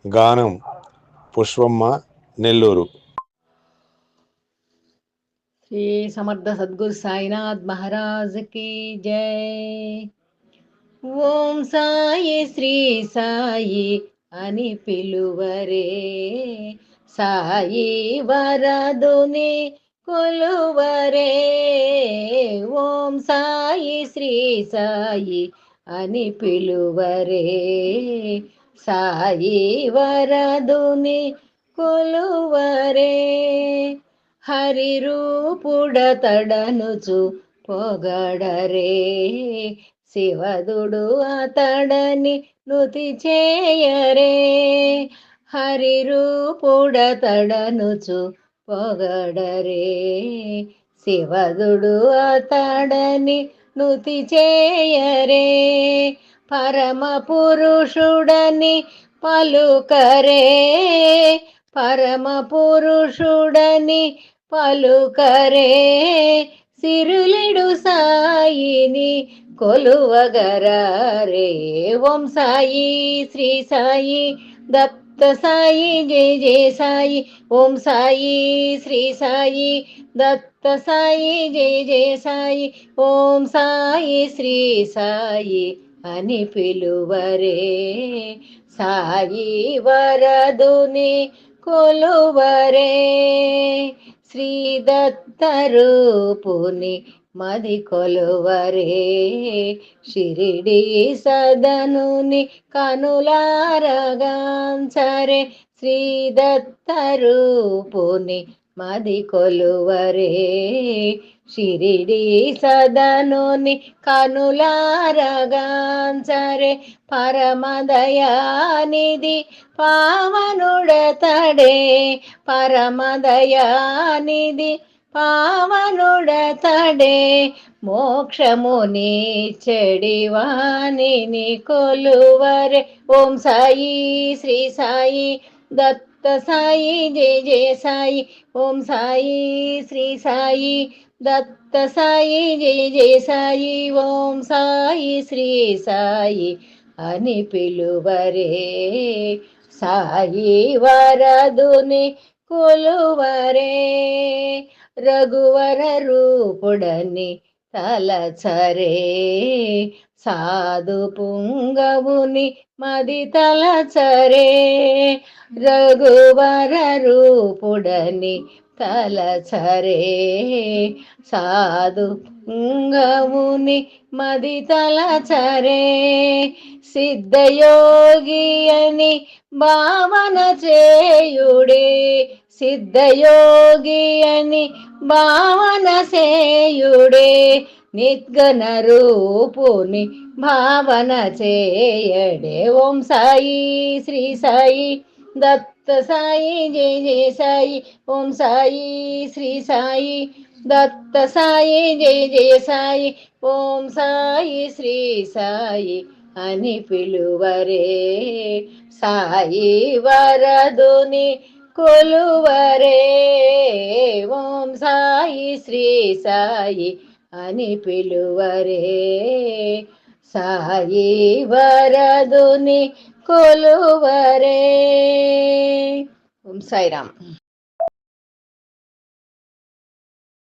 గానం పుష్పమ్మ, నెల్లూరు. శ్రీ సమర్థ సద్గురు సాయినాథ్ మహారాజ్ की जय। ఓం సాయి శ్రీ సాయి అని పిలువరే, సాయి వరదుని కొలువరే. ఓం సాయి శ్రీ సాయి అని పిలువరే, సాయి వరదుని కొలువరే. హరి రూపుడతడనుచు పొగడరే, శివదుడు అతడని నుతి చేయరే. హరి రూపుడతడనుచు పొగడరే, శివదుడు అతడని నుతి చేయరే. పరమ పురుషుడని పలుకరే, పరమ పురుషుడని పలుకరే. సిరులిడు సాయిని కొలువగరారే. ఓం సాయి శ్రీ సాయి దత్త సాయి జయ జయ సాయి. ఓం సాయి శ్రీ సాయి దత్త సాయి జయ జయ సాయి. ఓం సాయి శ్రీ సాయి అని పిలువరే, సాయి వరదుని కొలువరే. శ్రీ దత్త రూపుని మది కొలువరే, షిరిడి సదనుని కనులారగాంచరే. శ్రీ దత్త రూపుని మది కొలువరే, షిరిడి సదనుని కనులారగాంచరే. పరమదయానిధి పావనుడతడే, పరమదయానిధి పావనుడతడే. మోక్షముని చెడివాణిని కొలువరే. ఓం సాయి శ్రీ సాయి దత్త సాయి జయ జయ సాయి. ఓం సాయి శ్రీ సాయి దత్త సాయి జయ జయ సాయి. ఓం సాయి శ్రీ సాయి అని పిలువరే, సాయి వరదుని కొలువరే. రఘువర రూపుడని తలచరే, సాధు పుంగవుని మది తలచరే. రఘువర రూపుడని తలచరే, సాధు పుంగవుని మది తలచరే. సిద్ధయోగి అని భావన చేయుడే, సిద్ధయోగి అని భావన చేయుడే. నిద్గణ రూపుని భావన చేయడే. ఓం సాయి శ్రీ సాయి దత్త సాయి జయ జయ సాయి. ఓం సాయి శ్రీ సాయి దత్త సాయి జయ జయ సాయి. ఓం సాయి శ్రీ సాయి అని పిలువరే, సాయి వరదుని కొలువరే. ఓం సాయి శ్రీ సాయి అని పిలువరే, సాయి వరదుని కొలువరే. ఓం సాయిరామ్.